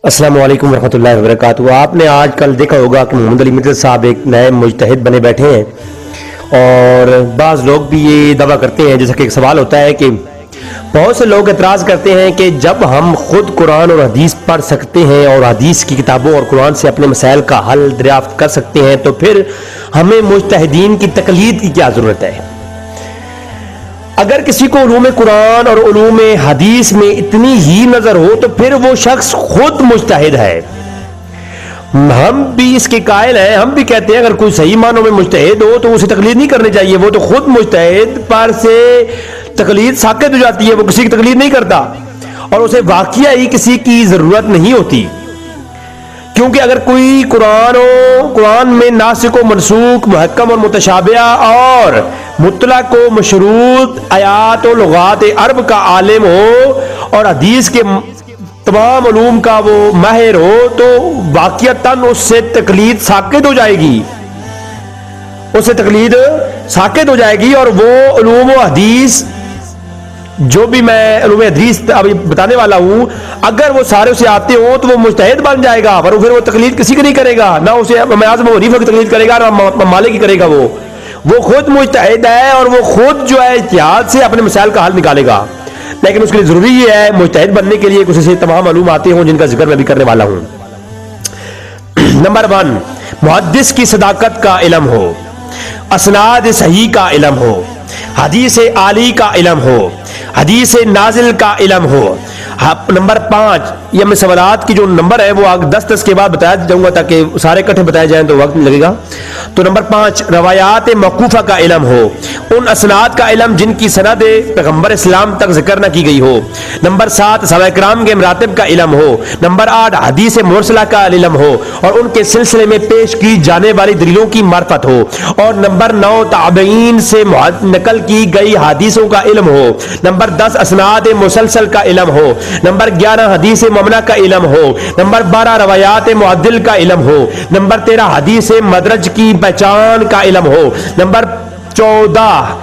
السلام علیکم ورحمۃ اللہ وبرکاتہ۔ آپ نے آج کل دیکھا ہوگا کہ محمد علی مرزا صاحب ایک نئے مجتہد بنے بیٹھے ہیں، اور بعض لوگ بھی یہ دعویٰ کرتے ہیں، جیسا کہ ایک سوال ہوتا ہے کہ بہت سے لوگ اعتراض کرتے ہیں کہ جب ہم خود قرآن اور حدیث پڑھ سکتے ہیں اور حدیث کی کتابوں اور قرآن سے اپنے مسائل کا حل دریافت کر سکتے ہیں تو پھر ہمیں مجتہدین کی تقلید کی کیا ضرورت ہے؟ اگر کسی کو علوم قرآن اور علوم حدیث میں اتنی ہی نظر ہو تو پھر وہ شخص خود مجتہد ہے۔ ہم بھی اس کے قائل ہیں، ہم بھی کہتے ہیں اگر کوئی صحیح معنوں میں مجتہد ہو تو اسے تقلید نہیں کرنی چاہیے، وہ تو خود مجتہد پر سے تقلید ساقط ہو جاتی ہے، وہ کسی کی تقلید نہیں کرتا اور اسے واقعہ ہی کسی کی ضرورت نہیں ہوتی، کیونکہ اگر کوئی قرآن میں ناسخ و منسوخ، محکم اور متشابہ اور مطلق و مشروط آیات و لغات عرب کا عالم ہو اور حدیث کے تمام علوم کا وہ ماہر ہو تو واقعتاً اس سے تقلید ساقط ہو جائے گی، اور وہ علوم و حدیث جو بھی میں علوم حدیث ابھی بتانے والا ہوں، اگر وہ سارے اسے آتے ہوں تو وہ مجتہد بن جائے گا، پر پھر وہ تقلید کسی کی نہیں کرے گا، نہ اسے امام اعظم ابو حنیفہ کی تقلید کرے گا، نہ مالک کی کرے گا، وہ خود مجتہد ہے اور وہ خود جو ہے اجتہاد سے اپنے مسائل کا حل نکالے گا، لیکن اس کے لیے ضروری یہ ہے مجتہد بننے کے لیے کچھ سے تمام علوم آتے ہوں جن کا ذکر میں بھی کرنے والا ہوں۔ نمبر 1، محدث کی صداقت کا علم ہو، اسناد صحیح کا علم ہو، حدیث عالی کا علم ہو، حدیث نازل کا علم ہو۔ نمبر 5، یہ میں سوالات کی جو نمبر ہے وہ 10 کے بعد بتایا جاؤں گا تاکہ سارے اکٹھے بتائے جائیں تو وقت لگے گا۔ تو نمبر 5، روایات موقوفہ کا علم ہو، ان اسناد کا علم جن کی سند پیغمبر اسلام تک ذکر نہ کی گئی ہو۔ نمبر 7، صحابہ کرام کے مراتب کا علم ہو۔ نمبر 8، حدیث مرسلہ کا علم ہو اور ان کے سلسلے میں پیش کی جانے والی دلیلوں کی معرفت ہو۔ اور نمبر 9، تابعین سے نقل کی گئی حدیثوں کا علم ہو۔ نمبر 10، اسناد مسلسل کا علم ہو۔ نمبر 11، حدیث مومنہ کا علم ہو۔ نمبر 12، روایات معدل کا علم ہو۔ نمبر 13، حدیث مدرج کی پہچان کا علم ہو۔ نمبر 14،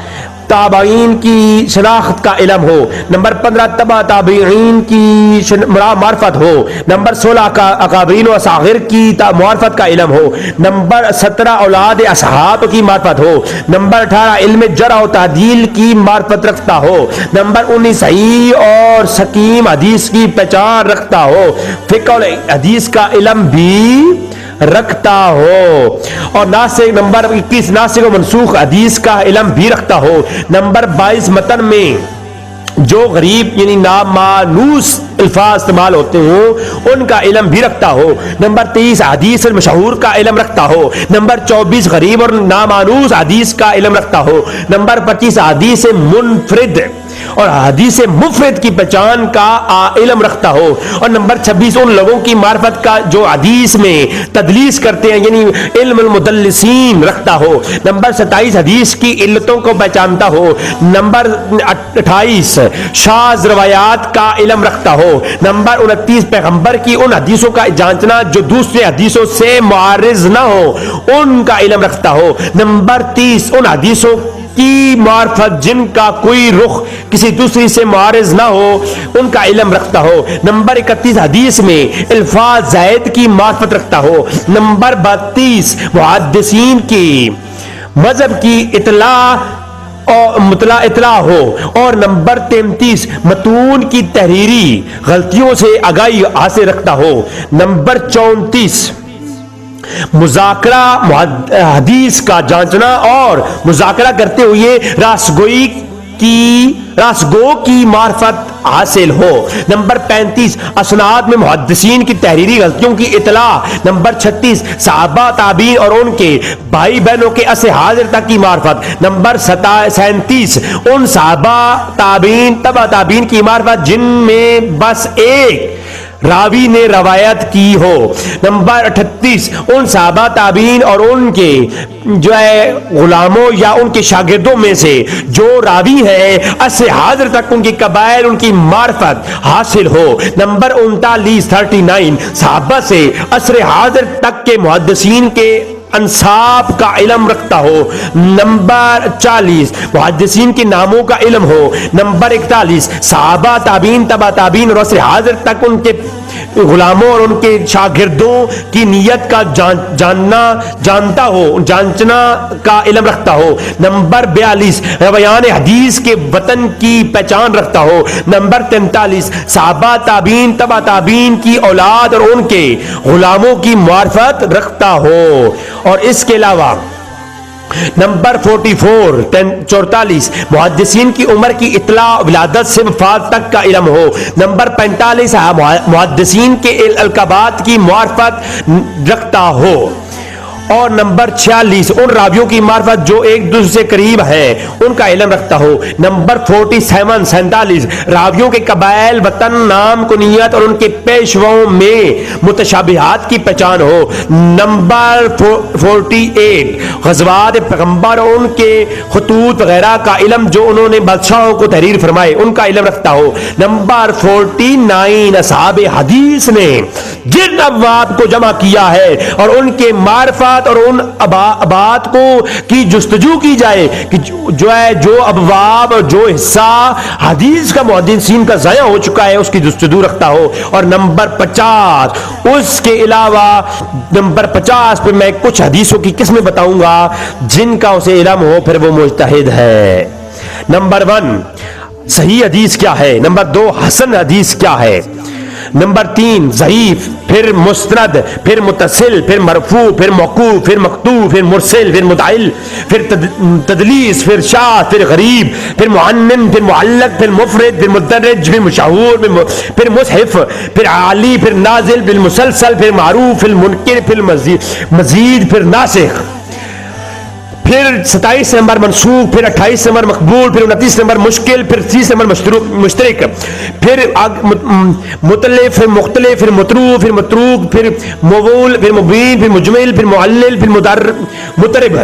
تابعین کی شناخت کا علم ہو۔ نمبر 15، تبع تابعین کی معرفت ہو۔ نمبر 16، اکابرین و اصاغر کی معرفت کا علم ہو۔ نمبر 17، اولاد اصحاب کی معرفت ہو۔ نمبر 18، علم جرح و تعدیل کی معرفت رکھتا ہو۔ نمبر 19، صحیح اور سقیم حدیث کی پہچان رکھتا ہو، فقہ اور حدیث کا علم بھی رکھتا ہو۔ اور نمبر 21، ناسخ و منسوخ حدیث کا علم بھی رکھتا ہو۔ نمبر 22، متن میں جو غریب یعنی نامانوس الفاظ استعمال ہوتے ہوں ان کا علم بھی رکھتا ہو۔ نمبر 23، حدیث المشہور کا علم رکھتا ہو۔ نمبر 24، غریب اور نامانوس حدیث کا علم رکھتا ہو۔ نمبر 25، حدیث منفرد اور حدیث مفرد کی پہچان کا علم رکھتا ہو۔ اور نمبر 26، ان لوگوں کی معرفت کا جو حدیث میں تدلیس کرتے ہیں یعنی علم المدلسین رکھتا ہو۔ نمبر 27، حدیث کی علتوں کو پہچانتا ہو۔ نمبر 28، شاذ روایات کا علم رکھتا ہو۔ نمبر 29، پیغمبر کی ان حدیثوں کا جانچنا جو دوسرے حدیثوں سے معارض نہ ہو ان کا علم رکھتا ہو۔ نمبر 30، ان حدیثوں کی معرفت جن کا کوئی رخ کسی دوسری سے معارض نہ ہو ان کا علم رکھتا ہو۔ نمبر 31، حدیث میں الفاظ زائد کی معرفت رکھتا ہو۔ نمبر 32، محدثین کی مذہب کی اطلاع ہو۔ اور نمبر 33، متون کی تحریری غلطیوں سے آگاہی حاصل رکھتا ہو۔ نمبر 34، مذاکرہ حدیث کا جانچنا اور مذاکرہ کرتے ہوئے راسگو کی معرفت حاصل ہو۔ نمبر 35، اسناد میں محدثین کی تحریری غلطیوں کی اطلاع۔ نمبر 36، صحابہ تابعین اور ان کے بھائی بہنوں کے عصر حاضر تک کی معرفت۔ نمبر 37، ان صحابہ تابعین تبع تابعین کی معرفت جن میں بس ایک راوی نے روایت کی ہو۔ نمبر 38، ان صحابہ تابعین اور ان کے جو ہے غلاموں یا ان کے شاگردوں میں سے جو راوی ہے عصر حاضر تک ان کی قبائل ان کی معرفت حاصل ہو۔ نمبر 39، صحابہ سے عصر حاضر تک کے محدثین کے انصاب کا علم رکھتا ہو۔ نمبر 40 محدثین کے ناموں کا علم ہو۔ نمبر 41 صحابہ تابعین تبع تابعین اور عصر حاضر تک ان کے غلاموں اور ان کے شاگردوں کی نیت کا جانتا ہو، جانچنا کا علم رکھتا ہو۔ نمبر 42 روایان حدیث کے وطن کی پہچان رکھتا ہو۔ نمبر 43 صحابہ تابعین تبع تابعین کی اولاد اور ان کے غلاموں کی معرفت رکھتا ہو۔ اور اس کے علاوہ نمبر 44 محدثین کی عمر کی اطلاع ولادت سے وفات تک کا علم ہو۔ نمبر 45 محدثین کے القابات کی معرفت رکھتا ہو۔ اور نمبر 46 ان راویوں کی معرفت جو ایک دوسرے سے قریب ہے ان کا علم رکھتا ہو۔ نمبر 47 راویوں کے قبائل، وطن، نام، کنیت اور ان کے پیشواؤں میں متشابہات کی پہچان ہو۔ نمبر 48 غزوات پیغمبر اور ان کے خطوط وغیرہ کا علم جو انہوں نے بادشاہوں کو تحریر فرمائے ان کا علم رکھتا ہو۔ نمبر 49 اصحاب حدیث نے جن ابواب کو جمع کیا ہے اور ان کے معرفت اور ان ابواب کو کی جستجو کی جائے کہ جو ابواب جو حصہ حدیث کا محدثین کا ضائع ہو چکا ہے اس کی جستجو رکھتا ہو۔ اور نمبر 50 اس کے علاوہ نمبر 50 پہ میں کچھ حدیثوں کی قسمیں بتاؤں گا جن کا اسے علم ہو پھر وہ مجتہد ہے۔ نمبر 1 صحیح حدیث کیا ہے، نمبر 2 حسن حدیث کیا ہے، نمبر 3 ضعیف، پھر مستند، پھر متصل، پھر مرفوع، پھر موقوف، پھر مقطوع، پھر مرسل، پھر متعل، پھر تدلیس، پھر شاذ، پھر غریب، پھر معنن، پھر معلق، پھر مفرد، پھر مدرج، پھر مشہور، پھر مصحف، پھر عالی، پھر نازل، پھر مسلسل، پھر معروف، پھر منکر، پھر مزید، پھر ناسخ، پھر 27 نمبر منسوخ، پھر 28 نمبر مقبول، پھر 29 نمبر مشکل، پھر 30 نمبر مشترک، پھر متلف، پھر مختلف، پھر متروک، پھر متروک، پھر موول، پھر مبین، پھر مجمل، پھر معلل، پھر مضطرب،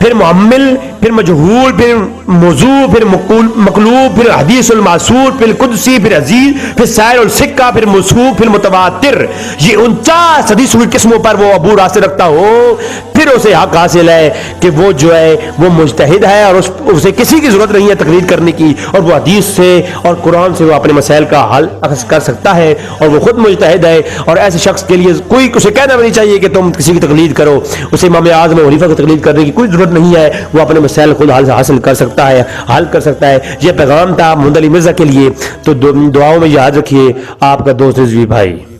پھر محمل، پھر مجہول، پھر موضوع، پھر مقلوب، پھر حدیث المعصور، پھر قدسی، پھر عزیز، پھر سائر السکہ، پھر موثوق، پھر متواتر۔ یہ 49 حدیثوں کی قسموں پر وہ عبور حاصل رکھتا ہو پھر اسے حق حاصل ہے کہ وہ جو ہے وہ مجتہد ہے اور اسے کسی کی ضرورت نہیں ہے تقلید کرنے کی، اور وہ حدیث سے اور قرآن سے وہ اپنے مسائل کا حل کر سکتا ہے اور وہ خود مجتہد ہے۔ اور ایسے شخص کے لیے کوئی اسے کہنا بھی نہیں چاہیے کہ تم کسی کی تقلید کرو، اسے امام اعظم و حنیفہ کی تقلید کرنے کی کوئی ضرورت نہیں ہے، وہ اپنے مسائل خود حاصل کر سکتا ہے، حل کر سکتا ہے۔ یہ پیغام تھا محمد علی مرزا کے لیے، تو دعاؤں میں یاد رکھیے۔ آپ کا دوست رضوی بھائی۔